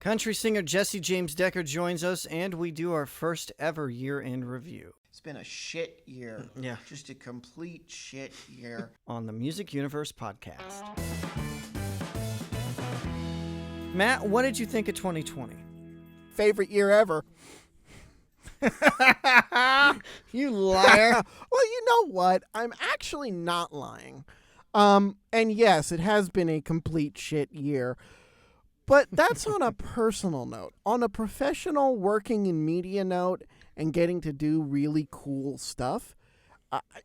Country singer Jessie James Decker joins us, and we do our first ever year-end review. It's been a shit year. Yeah. Just a complete shit year. On the Music Universe podcast. Matt, what did you think of 2020? Favorite year ever. You liar. Well, you know what? I'm actually not lying. And yes, it has been a complete shit year. But that's on a personal note. On a professional working in media note and getting to do really cool stuff,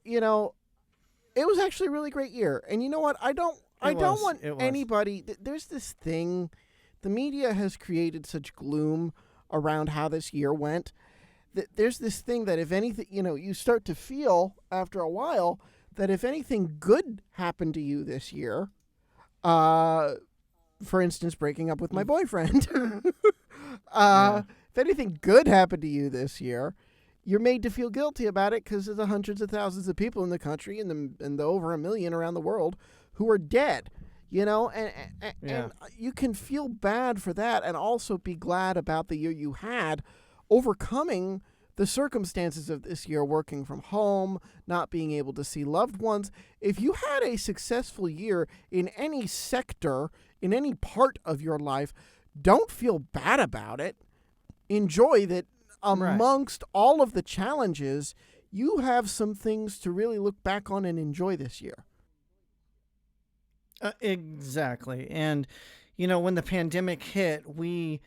it was actually a really great year. And you know what? I don't want anybody. There's this thing. The media has created such gloom around how this year went. There's this thing that if anything, you start to feel after a while that if anything good happened to you this year, for instance, breaking up with my boyfriend, if anything good happened to you this year, you're made to feel guilty about it because of the hundreds of thousands of people in the country and the over 1 million around the world who are dead. And you can feel bad for that and also be glad about the year you had, overcoming the circumstances of this year, working from home, not being able to see loved ones. If you had a successful year in any sector, in any part of your life, don't feel bad about it. Enjoy that amongst all of the challenges, you have some things to really look back on and enjoy this year. Exactly. And, when the pandemic hit, we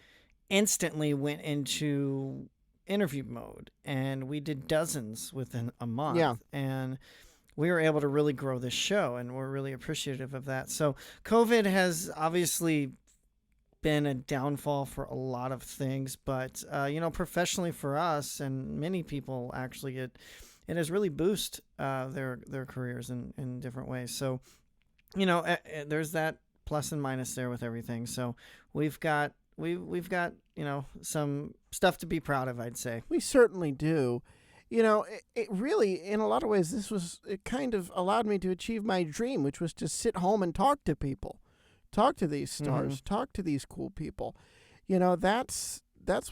instantly went into interview mode, and we did dozens within a month. Yeah. And we were able to really grow this show, and we're really appreciative of that. So COVID has obviously been a downfall for a lot of things, but, professionally for us and many people, actually, it has really boosted their careers in different ways. So, there's that plus and minus there with everything. So we've got some stuff to be proud of, I'd say. We certainly do. It really, in a lot of ways, it kind of allowed me to achieve my dream, which was to sit home and talk to people, talk to these stars, talk to these cool people. That's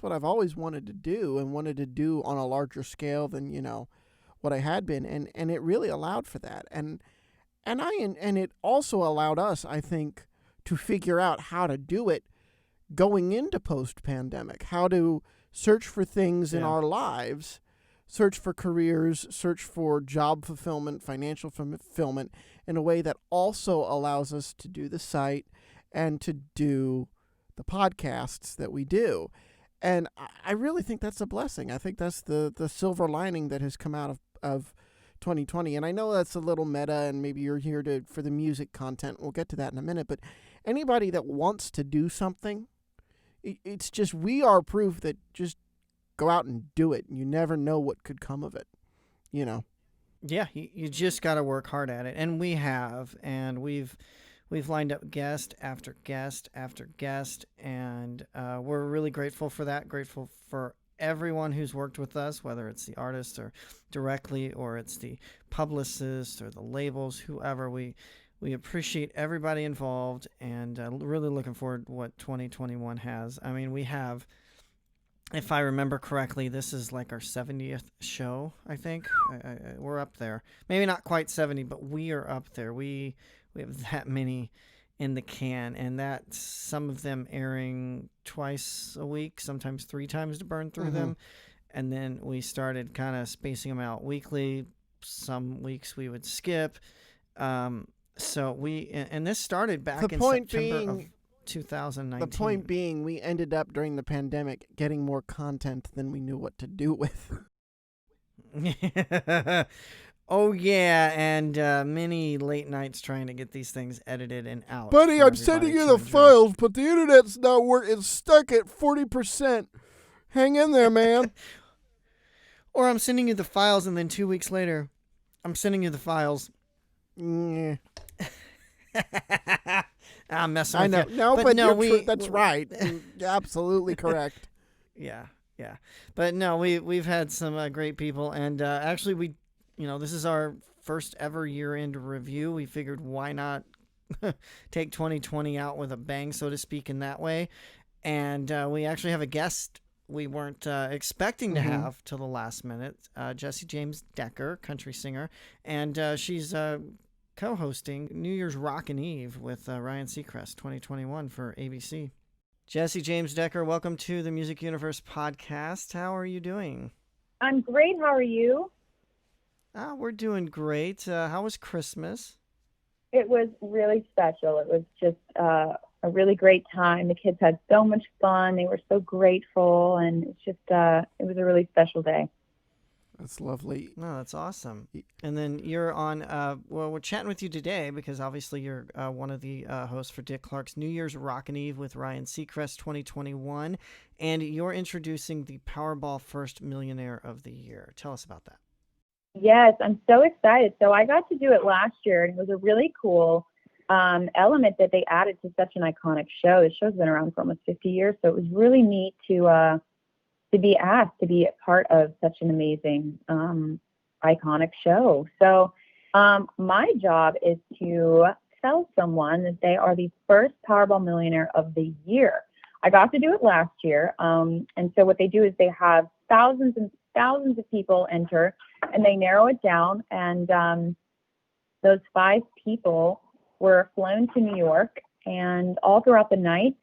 what I've always wanted to do and wanted to do on a larger scale than, what I had been. And it really allowed for that. And it also allowed us, I think, to figure out how to do it going into post-pandemic, how to search for things in our lives, search for careers, search for job fulfillment, financial fulfillment in a way that also allows us to do the site and to do the podcasts that we do. And I really think that's a blessing. I think that's the silver lining that has come out of 2020. And I know that's a little meta, and maybe you're here for the music content. We'll get to that in a minute. But anybody that wants to do something, it's just, we are proof that just go out and do it. You never know what could come of it, Yeah, you just got to work hard at it. And we have. And we've lined up guest after guest after guest. And we're really grateful for that. Grateful for everyone who's worked with us, whether it's the artist or directly, or it's the publicist or the labels, whoever. We appreciate everybody involved, and really looking forward to what 2021 has. I mean, we have, if I remember correctly, this is like our 70th show, I think. We're up there. Maybe not quite 70, but we are up there. We have that many in the can, and that's some of them airing twice a week, sometimes 3 times to burn through them. And then we started kind of spacing them out weekly. Some weeks we would skip. So and this started back in September of 2019. The point being, we ended up during the pandemic getting more content than we knew what to do with. Oh, yeah, and many late nights trying to get these things edited and out. Buddy, I'm sending you the files, but the internet's not working. It's stuck at 40%. Hang in there, man. Or I'm sending you the files, and then 2 weeks later, I'm sending you the files. Yeah. I'm messing with you. No, but no, that's right. You're absolutely correct. Yeah. But no, we've had some great people, and actually this is our first ever year-end review. We figured why not take 2020 out with a bang, so to speak, in that way. And we actually have a guest we weren't expecting to have till the last minute, Jessie James Decker, country singer. And she's co-hosting New Year's Rockin' Eve with Ryan Seacrest 2021 for ABC. Jessie James Decker, welcome to the Music Universe podcast. How are you doing? I'm great. How are you? We're doing great. How was Christmas? It was really special. It was just a really great time. The kids had so much fun. They were so grateful, and it's just it was a really special day. That's lovely. No, that's awesome. And then you're on, well, we're chatting with you today because obviously you're one of the hosts for Dick Clark's New Year's Rockin' Eve with Ryan Seacrest 2021, and you're introducing the Powerball First Millionaire of the Year. Tell us about that. Yes, I'm so excited. So I got to do it last year, and it was a really cool element that they added to such an iconic show. The show's been around for almost 50 years, so it was really neat to be asked to be a part of such an amazing, iconic show. So my job is to tell someone that they are the first Powerball millionaire of the year. I got to do it last year. And so what they do is they have thousands and thousands of people enter, and they narrow it down. And those 5 people were flown to New York, and all throughout the night,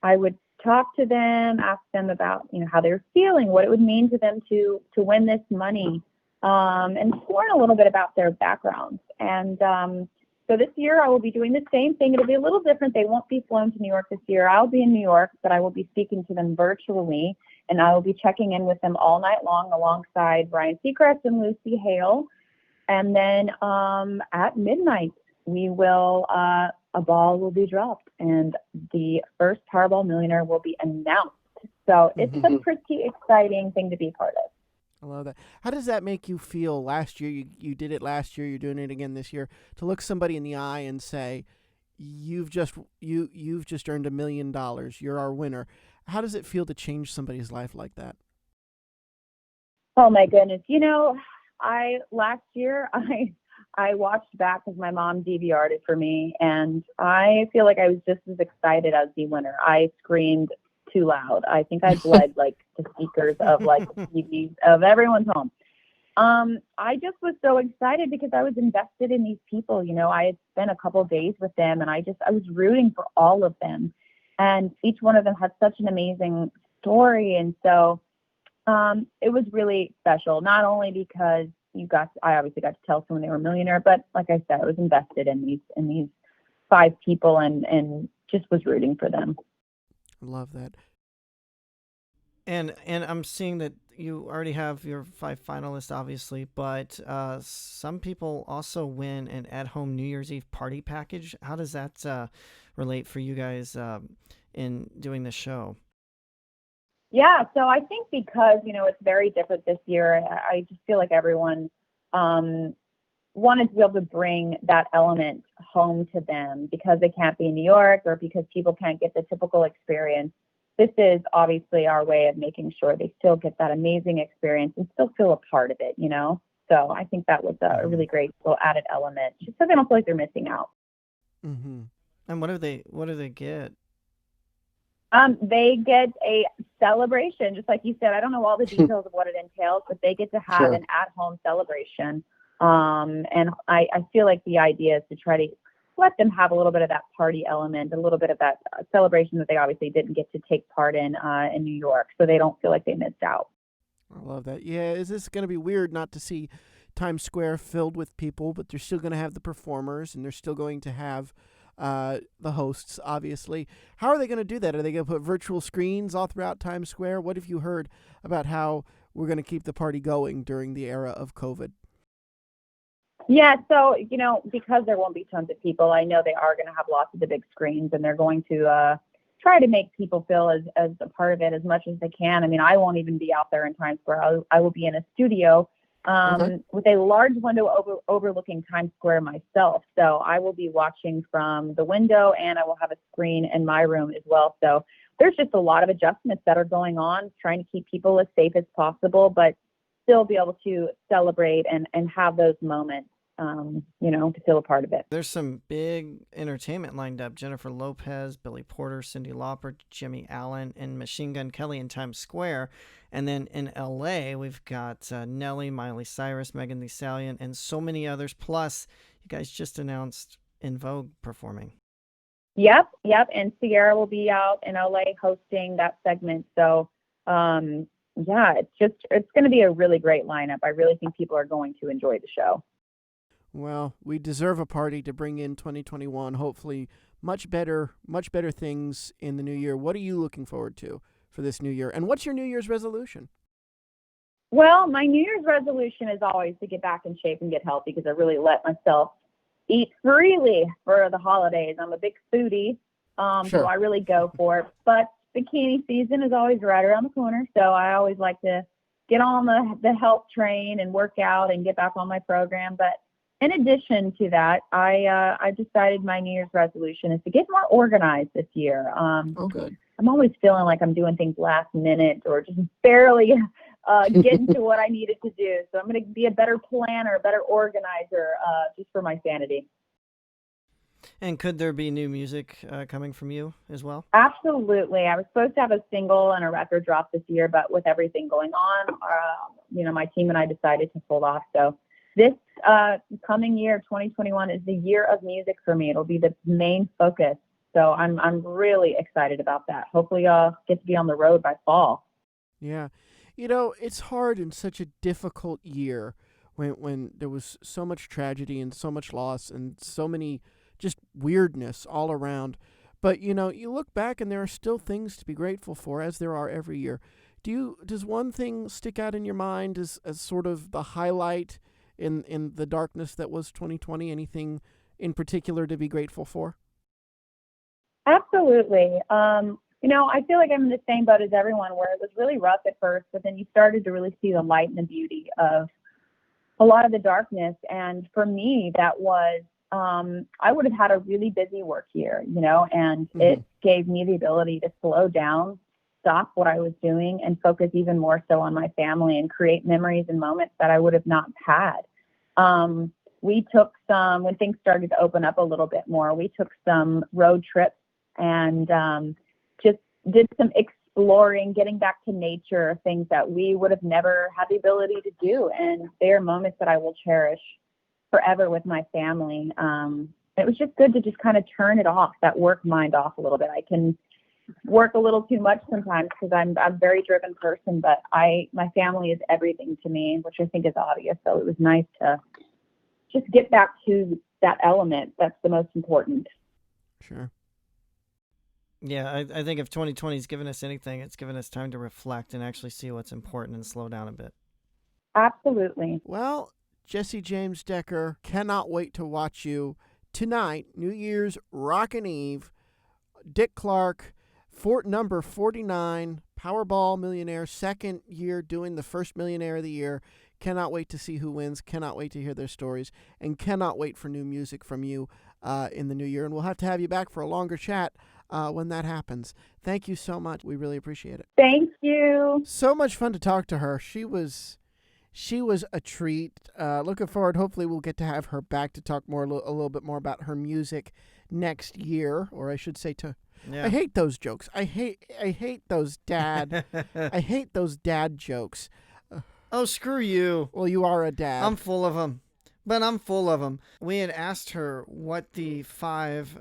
I would talk to them, ask them about, how they were feeling, what it would mean to them to win this money, and learn a little bit about their backgrounds. And so this year I will be doing the same thing. It'll be a little different. They won't be flown to New York this year. I'll be in New York, but I will be speaking to them virtually, and I will be checking in with them all night long alongside Ryan Seacrest and Lucy Hale. And then at midnight, we will a ball will be dropped, and the first Powerball millionaire will be announced. So it's a pretty exciting thing to be part of. I love that. How does that make you feel? Last year, you did it last year. You're doing it again this year. To look somebody in the eye and say, "You've just earned $1 million. You're our winner." How does it feel to change somebody's life like that? Oh my goodness! Last year I watched back because my mom DVR'd it for me, and I feel like I was just as excited as the winner. I screamed too loud. I think I bled like the speakers of like the TVs of everyone's home. I just was so excited because I was invested in these people. I had spent a couple of days with them, and I was rooting for all of them, and each one of them had such an amazing story. And so it was really special, not only because I obviously got to tell someone they were a millionaire, but like I said, I was invested in these 5 people and just was rooting for them. I love that. And I'm seeing that you already have your 5 finalists, obviously, but some people also win an at-home New Year's Eve party package. How does that relate for you guys in doing the show? Yeah, so I think because, it's very different this year, I just feel like everyone wanted to be able to bring that element home to them because they can't be in New York or because people can't get the typical experience. This is obviously our way of making sure they still get that amazing experience and still feel a part of it, So I think that was a really great little added element, just so they don't feel like they're missing out. Mm-hmm. And what do they get? They get a celebration, just like you said. I don't know all the details of what it entails, but they get to have an at-home celebration. And I feel like the idea is to try to let them have a little bit of that party element, a little bit of that celebration that they obviously didn't get to take part in New York, so they don't feel like they missed out. I love that. Yeah, is this going to be weird not to see Times Square filled with people, but they're still going to have the performers, and they're still going to have the hosts, obviously. How are they going to do that? Are they going to put virtual screens all throughout Times Square? What have you heard about how we're going to keep the party going during the era of COVID? Yeah, so, because there won't be tons of people, I know they are going to have lots of the big screens, and they're going to try to make people feel as a part of it as much as they can. I mean, I won't even be out there in Times Square. I will be in a studio with a large window overlooking Times Square myself. So I will be watching from the window, and I will have a screen in my room as well. So there's just a lot of adjustments that are going on, trying to keep people as safe as possible, but still be able to celebrate and have those moments to feel a part of it. There's some big entertainment lined up. Jennifer Lopez, Billy Porter, Cyndi Lauper, Jimmy Allen, and Machine Gun Kelly in Times Square. And then in LA, we've got Nelly, Miley Cyrus, Megan Thee Stallion, and so many others. Plus, you guys just announced In Vogue performing. Yep. And Sierra will be out in LA hosting that segment. So, it's going to be a really great lineup. I really think people are going to enjoy the show. Well, we deserve a party to bring in 2021. Hopefully, much better things in the new year. What are you looking forward to for this new year? And what's your New Year's resolution? Well, my New Year's resolution is always to get back in shape and get healthy because I really let myself eat freely for the holidays. I'm a big foodie, so I really go for it. But bikini season is always right around the corner, so I always like to get on the health train and work out and get back on my program. But in addition to that, I decided my New Year's resolution is to get more organized this year. Good. I'm always feeling like I'm doing things last minute or just barely getting to what I needed to do. So I'm going to be a better planner, a better organizer, just for my sanity. And could there be new music coming from you as well? Absolutely. I was supposed to have a single and a record drop this year, but with everything going on, my team and I decided to hold off. So this coming year, 2021, is the year of music for me. It'll be the main focus. So I'm really excited about that. Hopefully I'll get to be on the road by fall. Yeah. It's hard in such a difficult year when there was so much tragedy and so much loss and so many just weirdness all around. But, you look back and there are still things to be grateful for, as there are every year. Does one thing stick out in your mind as sort of the highlight in the darkness that was 2020? Anything in particular to be grateful for? Absolutely. I feel like I'm in the same boat as everyone, where it was really rough at first, but then you started to really see the light and the beauty of a lot of the darkness. And for me, that was, I would have had a really busy work year, and it gave me the ability to slow down, stop what I was doing, and focus even more so on my family and create memories and moments that I would have not had. We took when things started to open up a little bit more, we took some road trips and just did some exploring, getting back to nature, things that we would have never had the ability to do. And they are moments that I will cherish forever with my family. It was just good to just kind of turn it off, that work mind off a little bit. I can work a little too much sometimes because I'm a very driven person, but my family is everything to me, which I think is obvious. So it was nice to just get back to that element. That's the most important. Sure. Yeah, I think if 2020's given us anything, it's given us time to reflect and actually see what's important and slow down a bit. Absolutely. Well, Jessie James Decker, cannot wait to watch you tonight, New Year's Rockin' Eve. Dick Clark, number 49, Powerball millionaire, second year doing the first Millionaire of the Year. Cannot wait to see who wins. Cannot wait to hear their stories. And cannot wait for new music from you in the new year. And we'll have to have you back for a longer chat when that happens. Thank you so much. We really appreciate it. Thank you. So much fun to talk to her. She was a treat. Looking forward. Hopefully we'll get to have her back to talk a little bit more about her music next year, or I should say Yeah. I hate those jokes. I hate those dad. I hate those dad jokes. Oh, screw you. Well, you are a dad. I'm full of them. But I'm full of them. We had asked her what the 5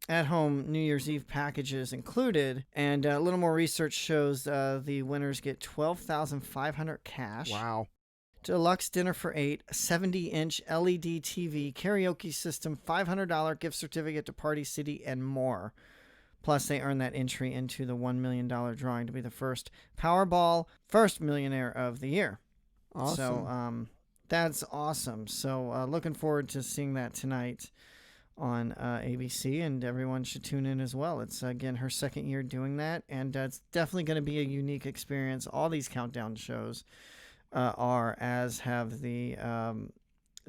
at-home New Year's Eve packages included, and a little more research shows the winners get $12,500 cash. Wow. Deluxe dinner for 8, a 70-inch LED TV, karaoke system, $500 gift certificate to Party City, and more. Plus, they earn that entry into the $1 million drawing to be the first Powerball first Millionaire of the Year. Awesome. So, that's awesome. So, looking forward to seeing that tonight on ABC, and everyone should tune in as well. It's, again, her second year doing that, and it's definitely going to be a unique experience. All these countdown shows are, as have the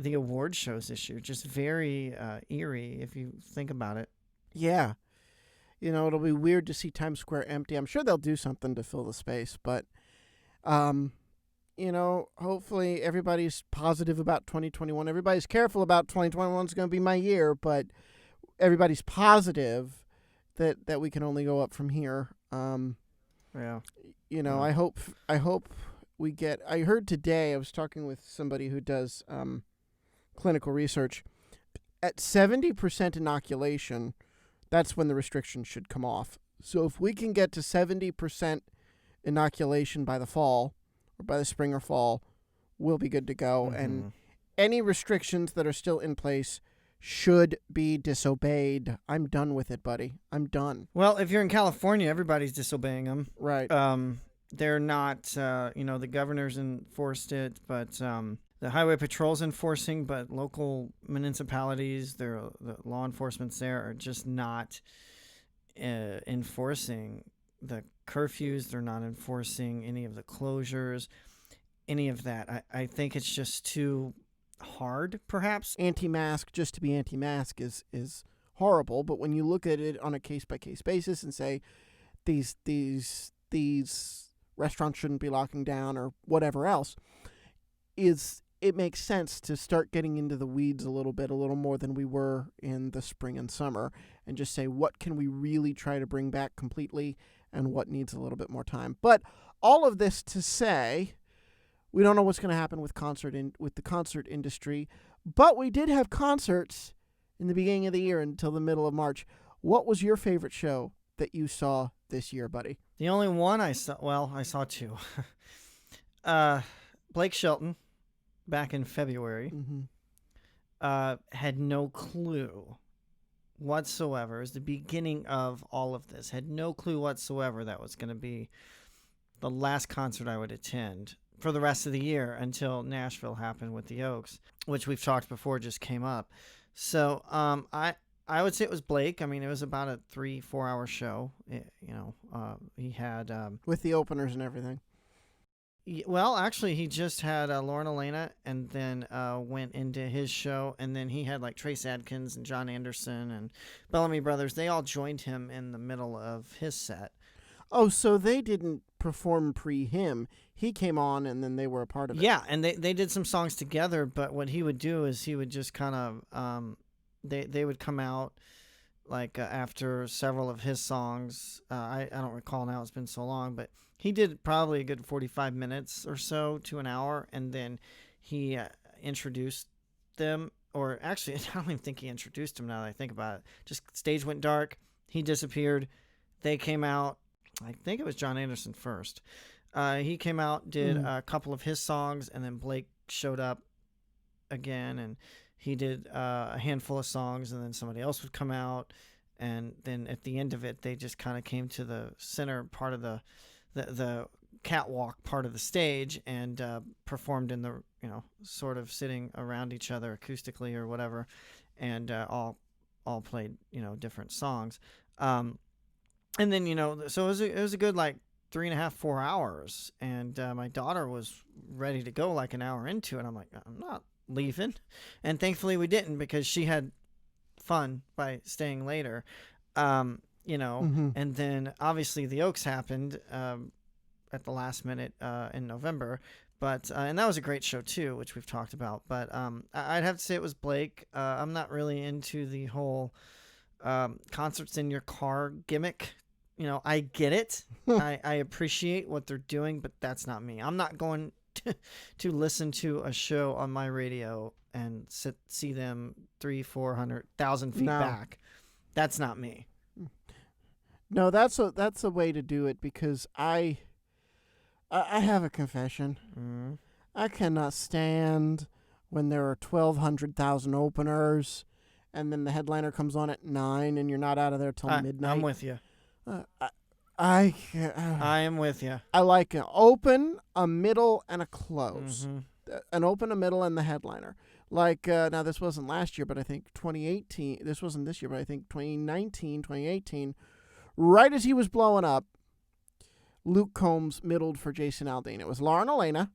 award shows this year. Just very eerie if you think about it. Yeah. It'll be weird to see Times Square empty. I'm sure they'll do something to fill the space, but hopefully everybody's positive about 2021. Everybody's careful about 2021 is going to be my year, but everybody's positive that we can only go up from here. Yeah. I hope we get. I heard today, I was talking with somebody who does clinical research. At 70% inoculation, that's when the restrictions should come off. So if we can get to 70% inoculation by the fall, or by the spring or fall, we'll be good to go. Mm-hmm. And any restrictions that are still in place should be disobeyed. I'm done with it, buddy. I'm done. Well, if you're in California, everybody's disobeying them. Right. They're not, the governor's enforced it, but the highway patrol's enforcing, but local municipalities, the law enforcement's there are just not enforcing the curfews. They're not enforcing any of the closures, any of that. I think it's just too hard, perhaps. Anti-mask, just to be anti-mask is horrible, but when you look at it on a case-by-case basis and say these restaurants shouldn't be locking down or whatever else, it makes sense to start getting into the weeds a little more than we were in the spring and summer, and just say what can we really try to bring back completely and what needs a little bit more time. But all of this to say, we don't know what's going to happen with the concert industry, but we did have concerts in the beginning of the year until the middle of March. What was your favorite show that you saw this year, buddy? The only one I saw two. Blake Shelton, back in February, had no clue whatsoever. It was the beginning of all of this. Had no clue whatsoever that was going to be the last concert I would attend for the rest of the year until Nashville happened with the Oaks, which we've talked before, just came up. So I would say it was Blake. I mean, it was about a 3-4 hour show. He had with the openers and everything. Well, actually, he just had Lauren Elena, and then went into his show, and then he had like Trace Adkins and John Anderson and Bellamy Brothers. They all joined him in the middle of his set. Oh, so they didn't perform pre-him. He came on, and then they were a part of it. Yeah, and they did some songs together, but what he would do is he would just kind of, they would come out like after several of his songs. I don't recall now, it's been so long, but he did probably a good 45 minutes or so to an hour, and then he introduced them, or actually, I don't even think he introduced them now that I think about it. Just stage went dark, he disappeared, they came out. I think it was John Anderson first. He came out, did a couple of his songs, and then Blake showed up again, and he did a handful of songs, and then somebody else would come out, and then at the end of it, they just kind of came to the center part of the catwalk part of the stage and performed in the, sort of sitting around each other acoustically or whatever, and all played, different songs. And then, so it was a good, 3.5, 4 hours. And my daughter was ready to go like an hour into it. I'm like, I'm not leaving. And thankfully we didn't, because she had fun by staying later. And then obviously the Oaks happened at the last minute in November. But and that was a great show too, which we've talked about. But I'd have to say it was Blake. I'm not really into the whole concerts in your car gimmick. I get it. I appreciate what they're doing, but that's not me. I'm not going to listen to a show on my radio and see them 300,000-400,000 feet back. That's not me. No, that's a way to do it, because I have a confession. Mm-hmm. I cannot stand when there are 1,200,000 openers, and then the headliner comes on at 9, and you're not out of there till midnight. I'm with you. I am with you. I like an open, a middle, and a close. Mm-hmm. An open, a middle, and the headliner. Now this wasn't last year, but I think 2018. This wasn't this year, but I think 2019, 2018. Right as he was blowing up, Luke Combs middled for Jason Aldean. It was Lauren Elena.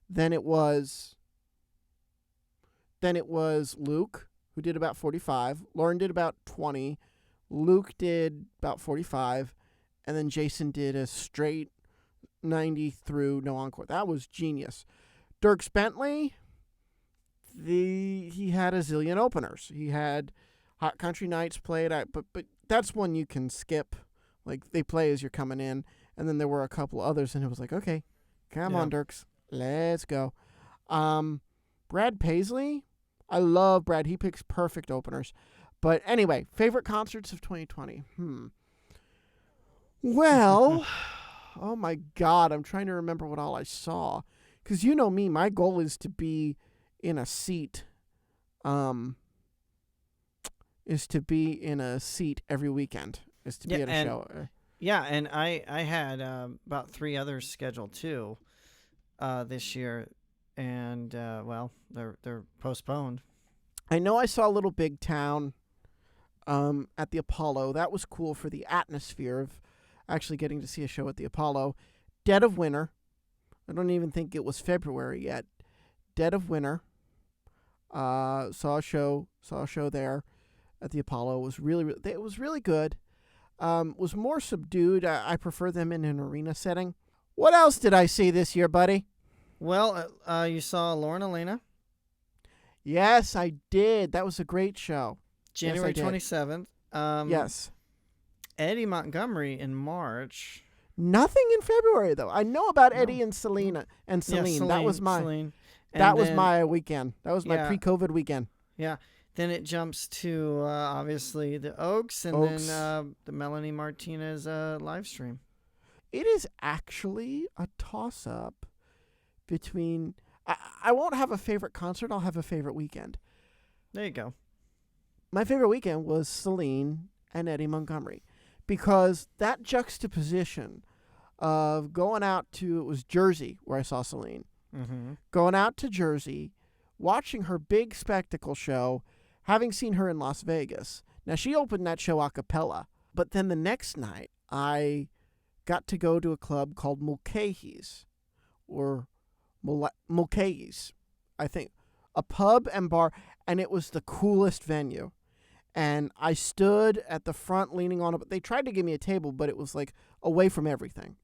Then it was Luke, who did about 45. Lauren did about 20. Luke did about 45. And then Jason did a straight 90 through no encore. That was genius. Dierks Bentley, he had a zillion openers. He had Hot Country Nights played, but that's one you can skip. Like, they play as you're coming in, and then there were a couple others, and it was like, okay, come on, Dierks, let's go. Brad Paisley, I love Brad. He picks perfect openers. But anyway, favorite concerts of 2020. Well, oh my God, I'm trying to remember what all I saw. Because you know me, my goal is to be in a seat. Is to be in a seat every weekend. Is to be at a show. Yeah, and I had about 3 others scheduled too this year. And, well, they're postponed. I know I saw Little Big Town at the Apollo. That was cool for the atmosphere of actually getting to see a show at the Apollo. Dead of Winter. I don't even think it was February yet. Dead of Winter. Saw a show there at the Apollo. It was really good. Was more subdued. I prefer them in an arena setting. What else did I see this year, buddy? Well, you saw Lauren Elena. Yes, I did. That was a great show. January 27th. Yes. Eddie Montgomery in March. Nothing in February, though. I know about Eddie and Celine. Yeah, Celine. That was my Celine. was my weekend. That was my pre-COVID weekend. Yeah. Then it jumps to, obviously, the Oaks and then the Melanie Martinez live stream. It is actually a toss-up between... I won't have a favorite concert. I'll have a favorite weekend. There you go. My favorite weekend was Celine and Eddie Montgomery because that juxtaposition of going out to... It was Jersey where I saw Celine. Mm-hmm. Going out to Jersey, watching her big spectacle show, having seen her in Las Vegas. Now, she opened that show a cappella, but then the next night, I got to go to a club called Mulcahy's, or Mulcahy's, I think, a pub and bar, and it was the coolest venue. And I stood at the front leaning on it, but they tried to give me a table, but it was like away from everything.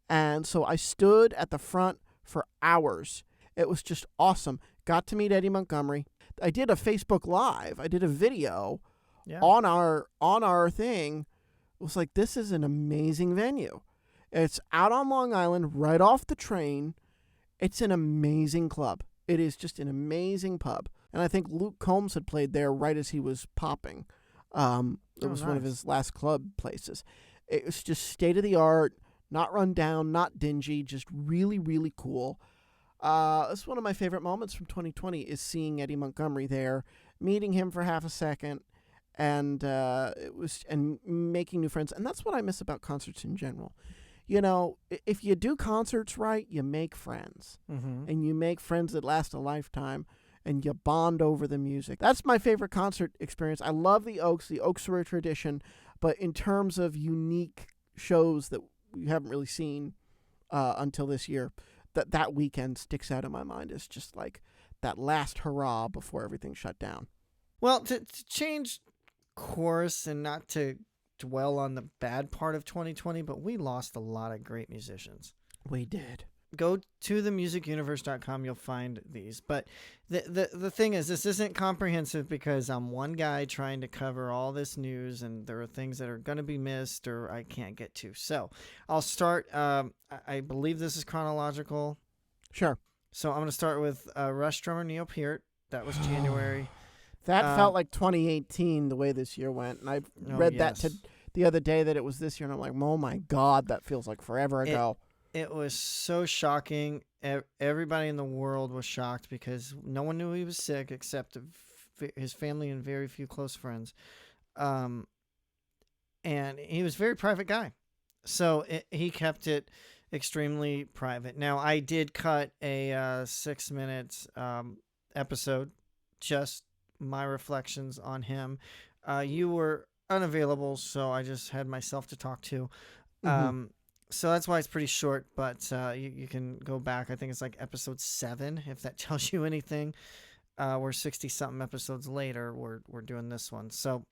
And so I stood at the front for hours. It was just awesome. Got to meet Eddie Montgomery. I did a Facebook Live. I did a video on our thing. It was like, this is an amazing venue. It's out on Long Island, right off the train. It's an amazing club. It is just an amazing pub. And I think Luke Combs had played there right as he was popping. It was one of his last club places. It was just state-of-the-art, not run down, not dingy, just really, really cool. It's one of my favorite moments from 2020 is seeing Eddie Montgomery there, meeting him for half a second, and making new friends. And that's what I miss about concerts in general. You know, if you do concerts right, you make friends. Mm-hmm. And you make friends that last a lifetime, and you bond over the music. That's my favorite concert experience. I love the Oaks. The Oaks are a tradition, but in terms of unique shows that we haven't really seen until this year, that weekend sticks out in my mind as just like that last hurrah before everything shut down. Well, to change course and not to dwell on the bad part of 2020, but we lost a lot of great musicians. We did. Go to themusicuniverse.com. You'll find these. But the thing is, this isn't comprehensive because I'm one guy trying to cover all this news, and there are things that are going to be missed or I can't get to. So I'll start. I believe this is chronological. Sure. So I'm going to start with Rush drummer Neil Peart. That was January. That felt like 2018 the way this year went. And I read that the other day that it was this year, and I'm like, oh my God, that feels like forever ago. It was so shocking. Everybody in the world was shocked because no one knew he was sick except his family and very few close friends. And he was a very private guy. So he kept it extremely private. Now, I did cut a 6-minute episode, just my reflections on him. You were unavailable, so I just had myself to talk to. Mm-hmm. So that's why it's pretty short, but you can go back. I think it's like episode 7, if that tells you anything. we're 60 something episodes later. We're doing this one. So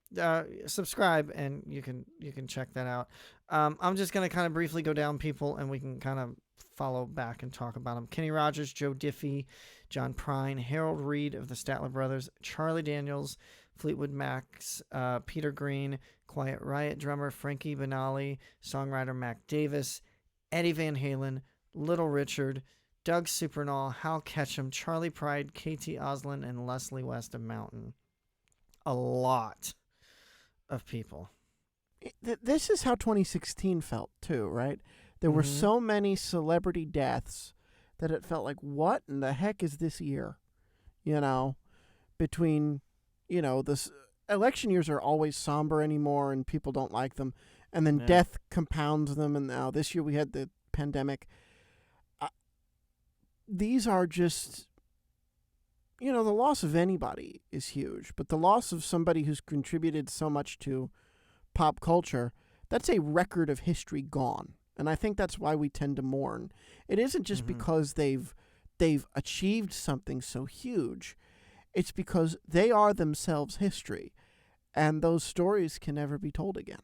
subscribe and you can check that out. I'm just gonna kind of briefly go down people and we can kind of follow back and talk about them. Kenny Rogers, Joe Diffie, John Prine, Harold Reed of the Statler Brothers, Charlie Daniels, Fleetwood Mac's Peter Green, Quiet Riot drummer Frankie Banali, songwriter Mac Davis, Eddie Van Halen, Little Richard, Doug Supernall, Hal Ketchum, Charlie Pride, KT Oslin, and Leslie West of Mountain. A lot of people. This is how 2016 felt too, right? There were so many celebrity deaths that it felt like, what in the heck is this year? You know, between, this election years are always somber anymore and people don't like them. And then death compounds them. And now this year we had the pandemic. These are just, the loss of anybody is huge. But the loss of somebody who's contributed so much to pop culture, that's a record of history gone. And I think that's why we tend to mourn. It isn't just because they've achieved something so huge. It's because they are themselves history. And those stories can never be told again.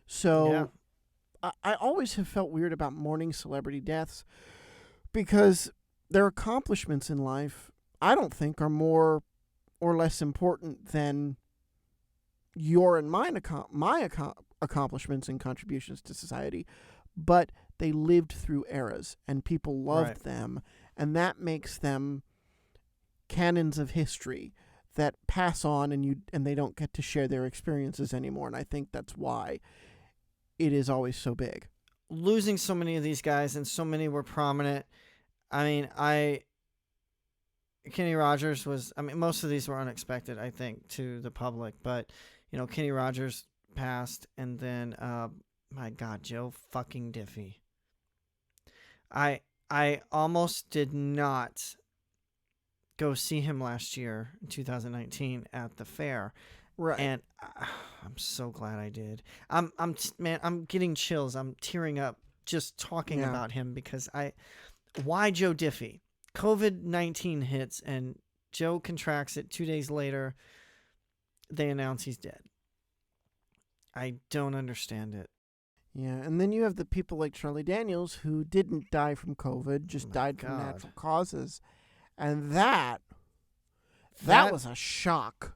So I always have felt weird about mourning celebrity deaths because their accomplishments in life, I don't think, are more or less important than your and my accomplishments and contributions to society. But they lived through eras and people loved them. And that makes them canons of history that pass on and they don't get to share their experiences anymore. And I think that's why it is always so big. Losing so many of these guys and so many were prominent. I mean, Kenny Rogers was, most of these were unexpected, I think, to the public, but, Kenny Rogers passed and then, my God, Joe fucking Diffie. I almost did not go see him last year, in 2019, at the fair. Right. And I'm so glad I did. I'm getting chills. I'm tearing up just talking about him because why Joe Diffie? COVID-19 hits and Joe contracts it 2 days later. They announce he's dead. I don't understand it. Yeah, and then you have the people like Charlie Daniels who didn't die from COVID, just died from natural causes. And that was a shock.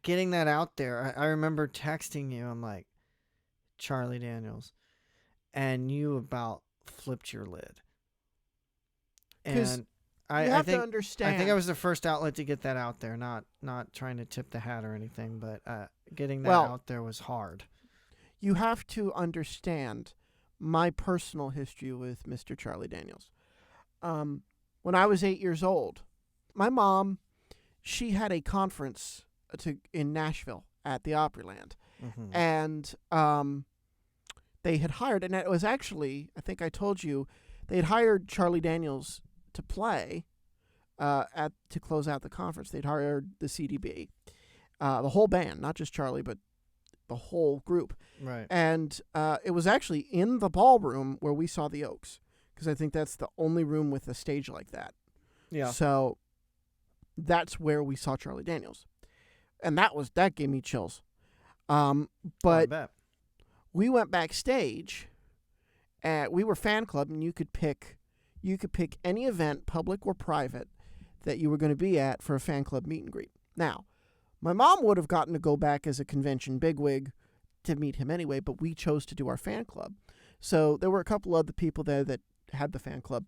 Getting that out there, I remember texting you. I'm like, Charlie Daniels, and you about flipped your lid. And I have think to understand. I think I was the first outlet to get that out there. Not trying to tip the hat or anything, but getting that out there was hard. You have to understand my personal history with Mr. Charlie Daniels. When I was 8 years old, my mom, she had a conference in Nashville at the Opryland. And they had hired, and it was actually, I think I told you, they had hired Charlie Daniels to play to close out the conference. They'd hired the CDB, the whole band, not just Charlie, but the whole group. Right. And it was actually in the ballroom where we saw the Oaks, because I think that's the only room with a stage like that. Yeah. So that's where we saw Charlie Daniels. And that gave me chills. But we went backstage. We were fan club, and you could pick any event, public or private, that you were going to be at for a fan club meet and greet. Now, my mom would have gotten to go back as a convention bigwig to meet him anyway, but we chose to do our fan club. So there were a couple of the people there that had the fan club,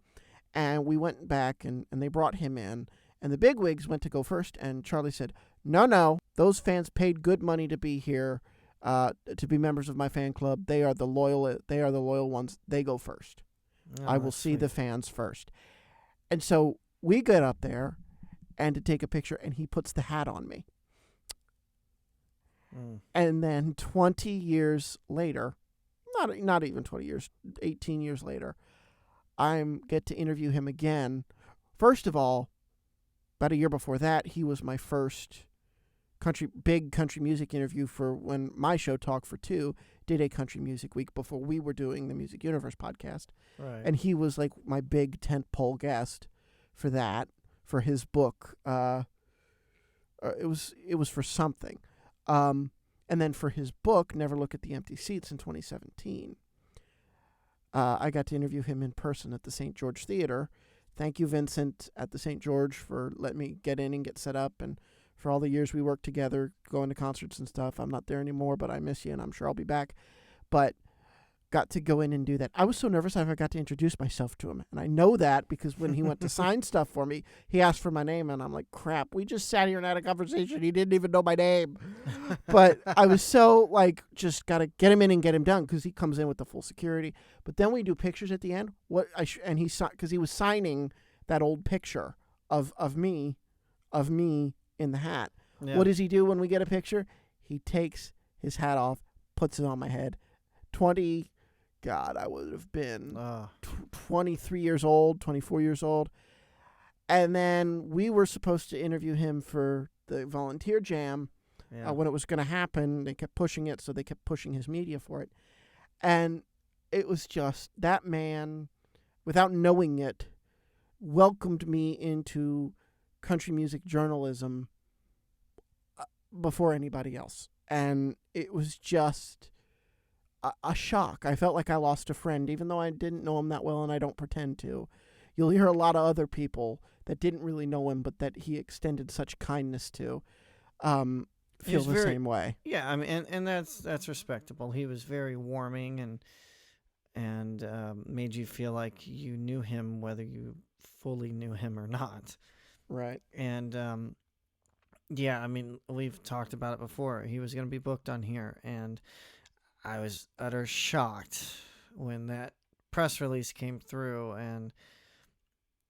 and we went back and they brought him in, and the bigwigs went to go first, and Charlie said, no, those fans paid good money to be here, to be members of my fan club. They are the loyal ones. They go first. Oh, I will see the fans first. And so we get up there and to take a picture, and he puts the hat on me. And then 20 years later, not even 20 years, 18 years later, I get to interview him again. First of all, about a year before that, he was my first big country music interview for when my show, Talk for Two, did a country music week before we were doing the Music Universe podcast. Right. And he was like my big tentpole guest for that, for his book. It was for something. And then for his book, Never Look at the Empty Seats, in 2017, I got to interview him in person at the St. George Theater. Thank you, Vincent, at the St. George, for letting me get in and get set up, and for all the years we worked together, going to concerts and stuff. I'm not there anymore, but I miss you, and I'm sure I'll be back. But got to go in and do that. I was so nervous I forgot to introduce myself to him. And I know that because when he went to sign stuff for me, he asked for my name, and I'm like, crap, we just sat here and had a conversation. He didn't even know my name. But I was so, like, just got to get him in and get him done, because he comes in with the full security. But then we do pictures at the end. Because he was signing that old picture of me in the hat. Yeah. What does he do when we get a picture? He takes his hat off, puts it on my head. I would have been 23 years old, 24 years old. And then we were supposed to interview him for the volunteer jam. Yeah. When it was going to happen. They kept pushing it, so they kept pushing his media for it. And it was just, that man, without knowing it, welcomed me into country music journalism before anybody else. And it was just a shock. I felt like I lost a friend, even though I didn't know him that well, and I don't pretend to. You'll hear a lot of other people that didn't really know him, but that he extended such kindness to, feel the same way. Yeah, I mean, and that's respectable. He was very warming and made you feel like you knew him, whether you fully knew him or not. Right. And yeah, I mean, we've talked about it before. He was going to be booked on here, and I was utter shocked when that press release came through, and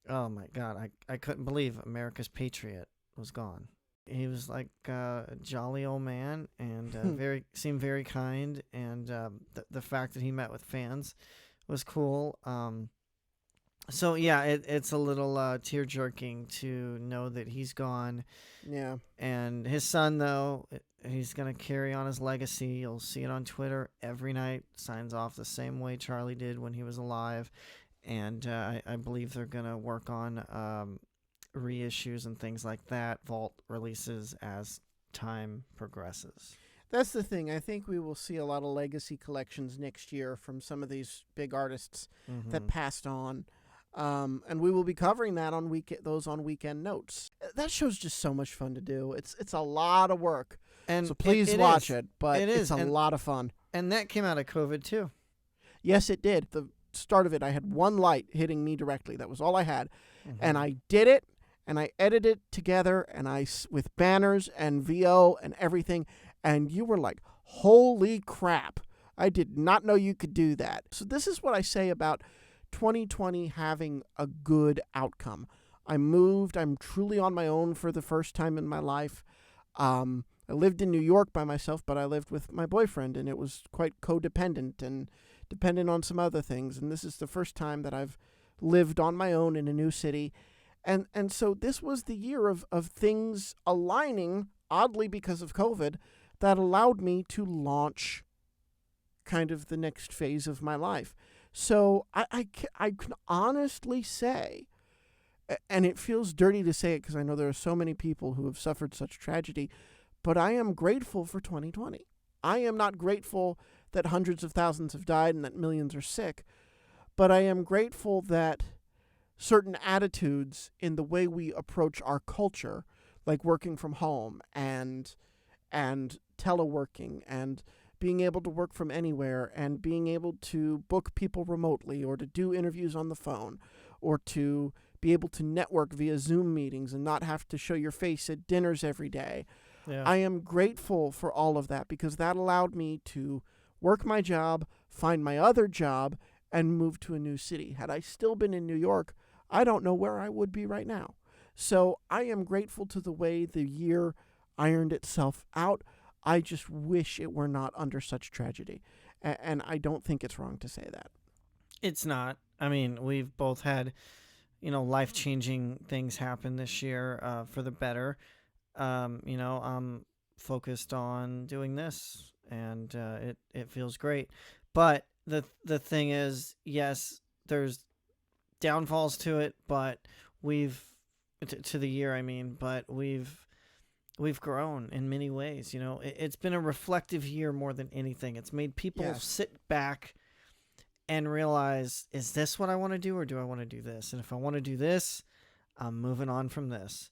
oh my God, I couldn't believe America's Patriot was gone. He was like a jolly old man, and seemed very kind, and the fact that he met with fans was cool. So yeah, it's a little tear-jerking to know that he's gone. Yeah. And his son, though, he's going to carry on his legacy. You'll see it on Twitter every night. Signs off the same way Charlie did when he was alive. And I believe they're going to work on reissues and things like that, vault releases as time progresses. That's the thing. I think we will see a lot of legacy collections next year from some of these big artists that passed on. And we will be covering that on Weekend Notes. That show's just so much fun to do. It's a lot of work. And so please watch it. But it's a lot of fun. And that came out of COVID too. Yes, it did. The start of it, I had one light hitting me directly. That was all I had. And I did it, and I edited it together, and with banners and VO and everything. And you were like, holy crap. I did not know you could do that. So this is what I say about 2020 having a good outcome. I moved. I'm truly on my own for the first time in my life. I lived in New York by myself, but I lived with my boyfriend, and it was quite codependent and dependent on some other things. And this is the first time that I've lived on my own in a new city. And so this was the year of things aligning, oddly because of COVID, that allowed me to launch kind of the next phase of my life. So I can honestly say, and it feels dirty to say it because I know there are so many people who have suffered such tragedy, but I am grateful for 2020. I am not grateful that hundreds of thousands have died and that millions are sick, but I am grateful that certain attitudes in the way we approach our culture, like working from home and teleworking and being able to work from anywhere and being able to book people remotely or to do interviews on the phone or to be able to network via Zoom meetings and not have to show your face at dinners every day. Yeah. I am grateful for all of that because that allowed me to work my job, find my other job, and move to a new city. Had I still been in New York, I don't know where I would be right now. So I am grateful to the way the year ironed itself out. I just wish it were not under such tragedy. And I don't think it's wrong to say that. It's not. I mean, we've both had, life-changing things happen this year for the better. I'm focused on doing this, and it feels great. But the thing is, yes, there's downfalls to it, but we've to the year, I mean, but we've grown in many ways. You know, it's been a reflective year more than anything. It's made people sit back and realize, is this what I want to do, or do I want to do this? And if I want to do this, I'm moving on from this.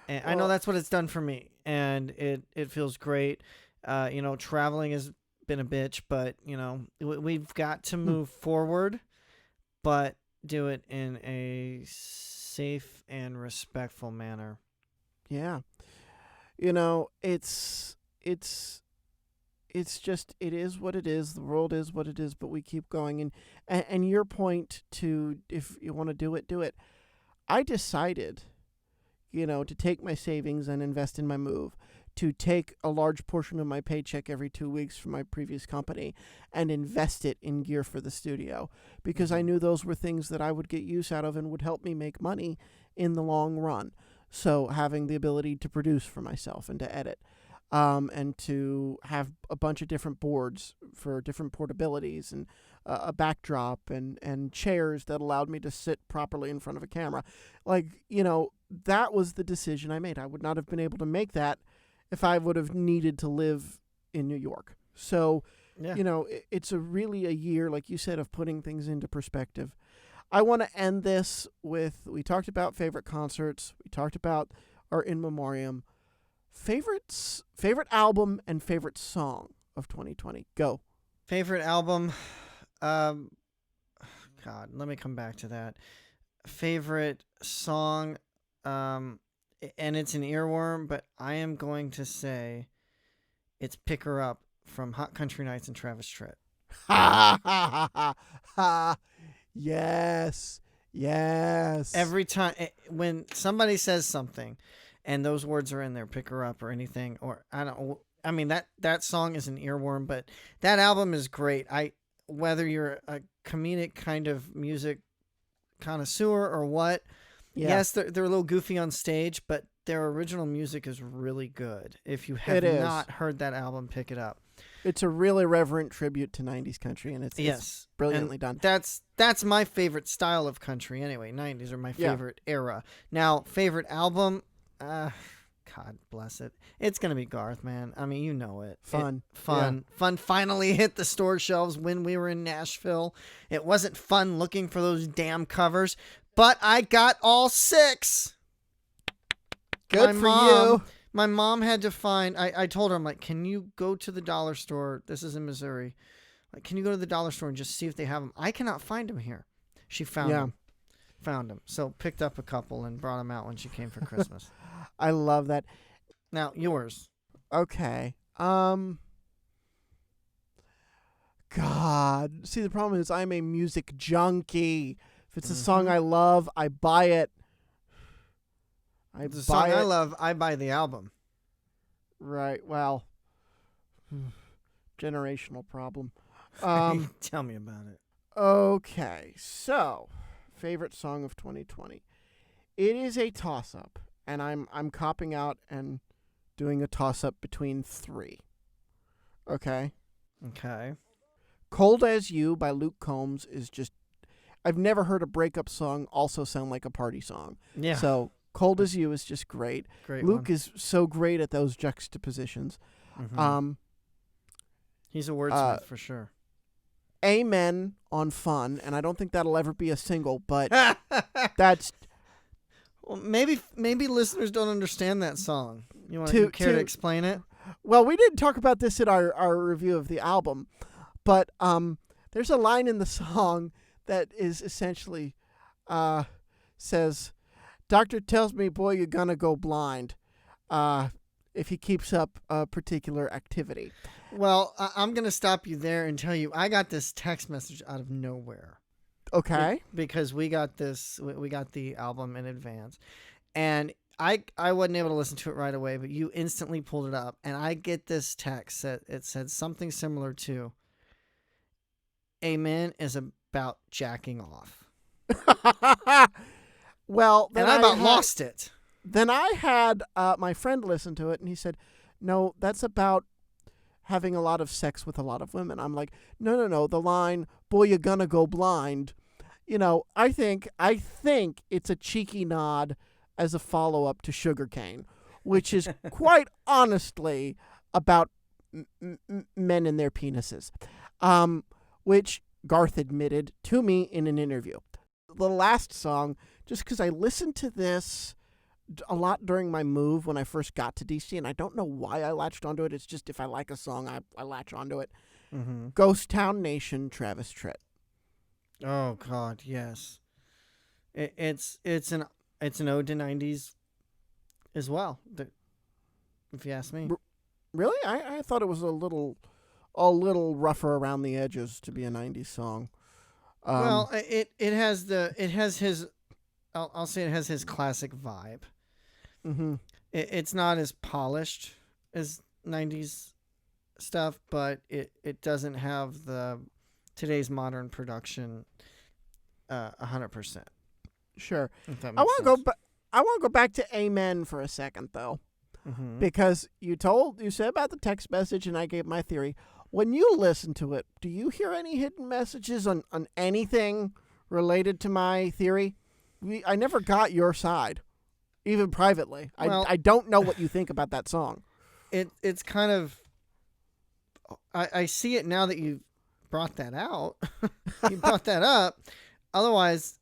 And I know that's what it's done for me, and it feels great. You know, traveling has been a bitch, but you know, we've got to move forward, but do it in a safe and respectful manner. Yeah. You know, it's just, it is what it is. The world is what it is, but we keep going. And your point to, if you want to do it, do it. I decided, you know, to take my savings and invest in my move, to take a large portion of my paycheck every 2 weeks from my previous company and invest it in gear for the studio, because I knew those were things that I would get use out of and would help me make money in the long run. So having the ability to produce for myself and to edit, and to have a bunch of different boards for different portabilities, and a backdrop and chairs that allowed me to sit properly in front of a camera. Like, you know, that was the decision I made. I would not have been able to make that if I would have needed to live in New York. So, you know, it's really a year, like you said, of putting things into perspective. I want to end this with, we talked about favorite concerts. We talked about our in memoriam. Favorite album and favorite song of 2020. Go. Favorite album. God, let me come back to that. Favorite song. And it's an earworm, but I am going to say it's Pick Her Up from Hot Country Nights and Travis Tritt. Ha ha ha ha. Yes. Every time when somebody says something and those words are in there, pick her up or anything, or I mean that song is an earworm, but that album is great. Whether you're a comedic kind of music connoisseur or what, yes, they're a little goofy on stage, but their original music is really good. If you have not heard that album, pick it up. It's a really reverent tribute to 90s country, and it's brilliantly done. That's my favorite style of country anyway. 90s are my favorite era. Now, favorite album, God bless it. It's going to be Garth, man. I mean, you know it. Fun finally hit the store shelves when we were in Nashville. It wasn't fun looking for those damn covers, but I got all 6. Good for you. My mom had to find, I told her, I'm like, can you go to the dollar store? This is in Missouri. Like, can you go to the dollar store and just see if they have them? I cannot find them here. She found them. So picked up a couple and brought them out when she came for Christmas. I love that. Now, yours. Okay. God. See, the problem is I'm a music junkie. If it's a song I love, I buy it. The song I love, I buy the album. Right. Well, generational problem. Tell me about it. Okay. So, favorite song of 2020. It is a toss-up, and I'm copping out and doing a toss-up between 3. Okay? Okay. Cold as You by Luke Combs is just... I've never heard a breakup song also sound like a party song. Yeah. So... Cold as You is just great. Luke one. is so great at those juxtapositions. Mm-hmm. He's a wordsmith for sure. Amen on Fun, and I don't think that'll ever be a single, but that's... Well, maybe listeners don't understand that song. You care to explain it? Well, we didn't talk about this in our review of the album, but there's a line in the song that is essentially says... Doctor tells me, boy, you're going to go blind if he keeps up a particular activity. Well, I'm going to stop you there and tell you I got this text message out of nowhere. Okay. Because we got the album in advance. And I wasn't able to listen to it right away, but you instantly pulled it up. And I get this text that it said something similar to, Amen is about jacking off. Well, then and I lost it. Then I had my friend listen to it, and he said, no, that's about having a lot of sex with a lot of women. I'm like, no, the line, boy, you're gonna go blind. You know, I think it's a cheeky nod as a follow-up to Sugarcane, which is quite honestly about men and their penises, which Garth admitted to me in an interview. The last song, just because I listened to this a lot during my move when I first got to DC, and I don't know why I latched onto it. It's just if I like a song, I latch onto it. Mm-hmm. Ghost Town Nation, Travis Tritt. Oh God, yes. It's an ode to '90s as well. If you ask me. Really? I thought it was a little rougher around the edges to be a '90s song. Well, it has his. I'll say it has his classic vibe. Mm-hmm. It's not as polished as '90s stuff, but it doesn't have the today's modern production 100%. Sure. If that I makes want to sense. I want to go back to Amen for a second, though, Mhm. because you said about the text message, and I gave my theory. When you listen to it, do you hear any hidden messages on anything related to my theory? I never got your side, even privately. Well- I don't know what you think about that song. It's kind of. I see it now that you brought that out. You brought that up. Otherwise,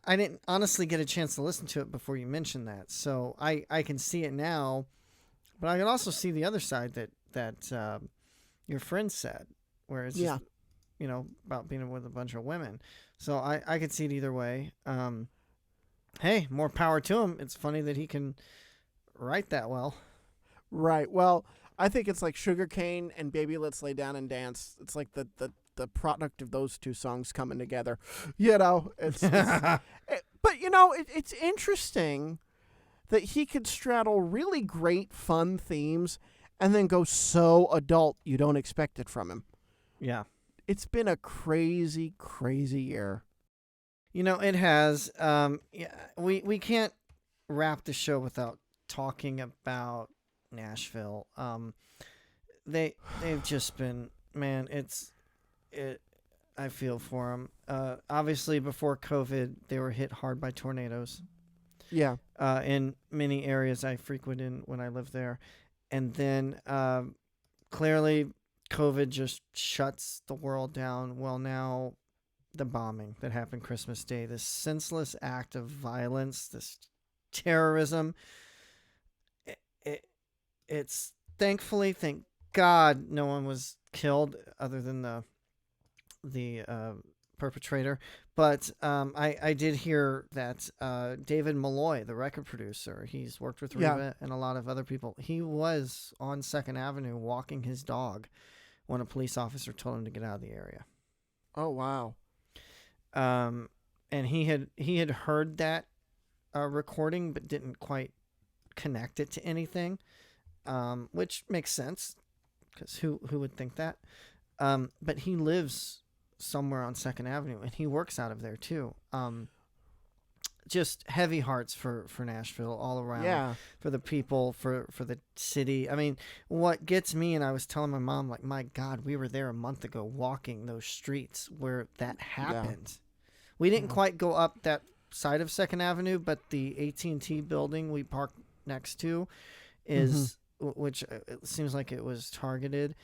I didn't honestly get a chance to listen to it before you mentioned that. So I can see it now, but I can also see the other side that your friend said, where it's just, about being with a bunch of women. So I could see it either way. Hey, more power to him. It's funny that he can write that well. Right. Well, I think it's like Sugarcane and Baby Let's Lay Down and Dance. It's like the product of those two songs coming together. It's but it's interesting that he could straddle really great fun themes and then go so adult you don't expect it from him. Yeah. It's been a crazy, crazy year. It has. We can't wrap the show without talking about Nashville. They've just been, man. I feel for them. Obviously, before COVID, they were hit hard by tornadoes. Yeah. In many areas I frequented when I lived there, and then clearly COVID just shuts the world down. Well, now the bombing that happened Christmas Day, this senseless act of violence, this terrorism. It's thankfully, thank God, no one was killed other than the perpetrator. But I did hear that David Malloy, the record producer, he's worked with Reba and a lot of other people. He was on 2nd Avenue walking his dog when a police officer told him to get out of the area. Oh, wow. And he had heard that recording, but didn't quite connect it to anything, which makes sense, because who would think that? But he lives somewhere on 2nd Avenue, and he works out of there too. Just heavy hearts for Nashville all around. Yeah. For the people, for the city. I mean, what gets me, and I was telling my mom, like, my God, we were there a month ago walking those streets where that happened. We didn't quite go up that side of 2nd Avenue, but the AT&T building we parked next to is, which it seems like it was targeted,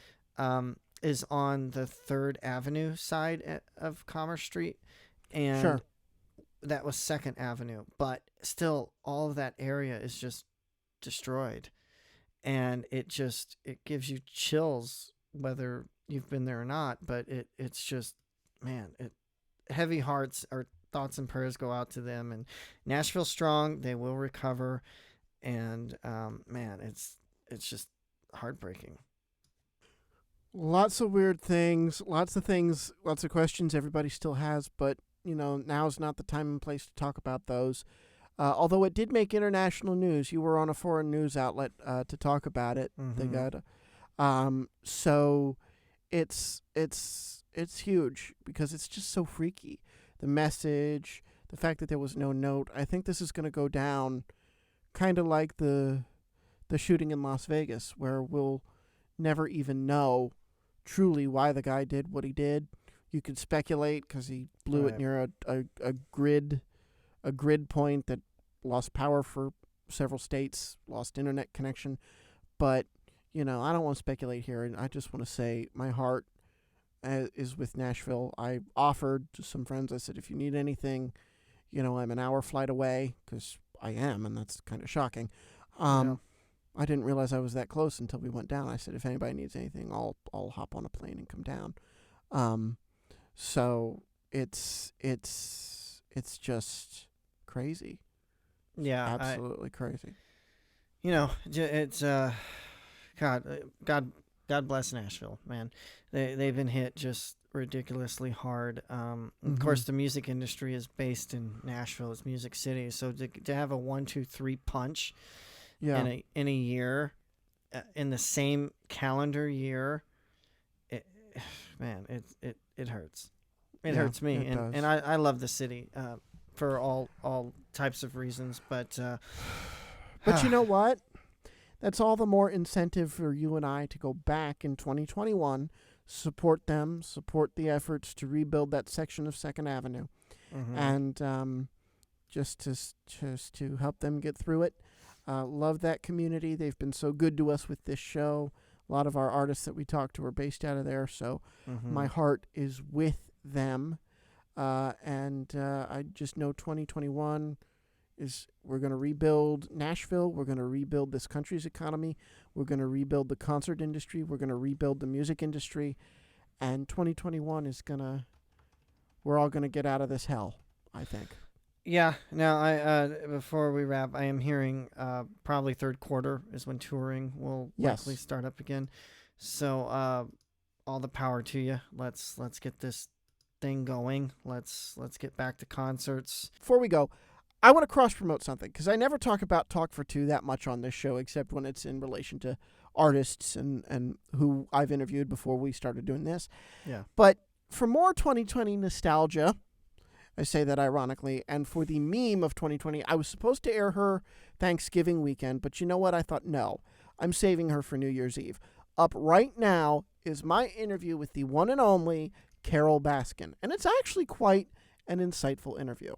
is on the 3rd Avenue side of Commerce Street. And that was 2nd Avenue, but still all of that area is just destroyed. And it gives you chills whether you've been there or not, but it's just, man, heavy hearts. Our thoughts and prayers go out to them, and Nashville's strong. They will recover. And man, it's just heartbreaking. Lots of weird things, lots of questions everybody still has, but now's not the time and place to talk about those. Although it did make international news. You were on a foreign news outlet to talk about it. They got so it's huge because it's just so freaky. The message, the fact that there was no note. I think this is going to go down kind of like the shooting in Las Vegas, where we'll never even know truly why the guy did what he did. You could speculate because he blew it near a grid point that lost power for several states, lost internet connection. But, I don't want to speculate here, and I just want to say my heart is with Nashville. I offered to some friends, I said, if you need anything, I'm an hour flight away, because I am, and that's kind of shocking. I didn't realize I was that close until we went down. I said, if anybody needs anything, I'll hop on a plane and come down. So it's just crazy. Yeah, Absolutely crazy. It's God bless Nashville, man. They've been hit just ridiculously hard. Of course, the music industry is based in Nashville. It's Music City, so to have a 1, 2, 3 punch in a year, in the same calendar year, it hurts. It hurts me, and I love the city for all types of reasons, but you know what? That's all the more incentive for you and I to go back in 2021, support them, support the efforts to rebuild that section of 2nd Avenue, and just to help them get through it. Love that community. They've been so good to us with this show. A lot of our artists that we talk to are based out of there, so my heart is with them. And I just know 2021 we're going to rebuild Nashville. We're going to rebuild this country's economy. We're going to rebuild the concert industry. We're going to rebuild the music industry. And 2021 we're all going to get out of this hell, I think. Yeah. Now, before we wrap, I am hearing probably third quarter is when touring will likely start up again. So all the power to you. Let's get this thing going. Let's get back to concerts. Before we go, I want to cross-promote something, because I never talk about Talk for Two that much on this show, except when it's in relation to artists and who I've interviewed before we started doing this. Yeah. But for more 2020 nostalgia, I say that ironically, and for the meme of 2020, I was supposed to air her Thanksgiving weekend, but you know what? I thought, no, I'm saving her for New Year's Eve. Up right now is my interview with the one and only Carole Baskin, and it's actually quite an insightful interview.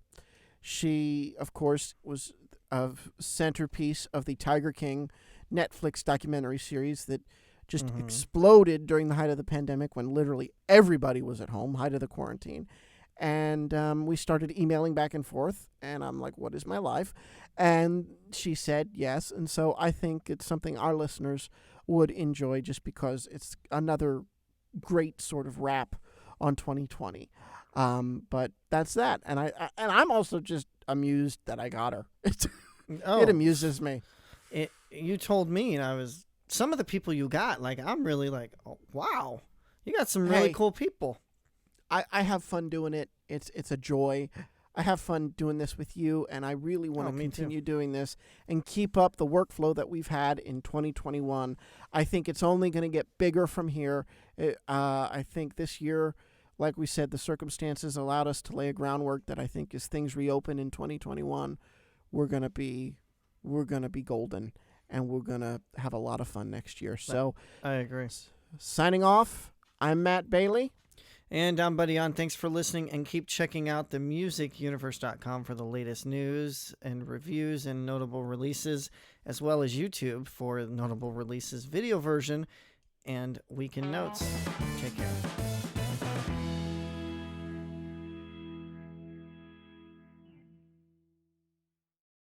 She, of course, was a centerpiece of the Tiger King Netflix documentary series that just exploded during the height of the pandemic, when literally everybody was at home, height of the quarantine. And we started emailing back and forth, and I'm like, what is my life? And she said yes, and so I think it's something our listeners would enjoy, just because it's another great sort of wrap on 2020. But that's that, and I'm also just amused that I got her. It amuses me. You told me, and some of the people you got, like, I'm really like, oh, wow, you got some really cool people. I have fun doing it. It's a joy. I have fun doing this with you, and I really want to continue doing this and keep up the workflow that we've had in 2021. I think it's only going to get bigger from here. I think this year, like we said, the circumstances allowed us to lay a groundwork that I think, as things reopen in 2021, we're gonna be golden, and we're gonna have a lot of fun next year. So I agree. Signing off, I'm Matt Bailey. And I'm Buddy On. Thanks for listening, and keep checking out themusicuniverse.com for the latest news and reviews and notable releases, as well as YouTube for notable releases video version and weekend notes. Take care.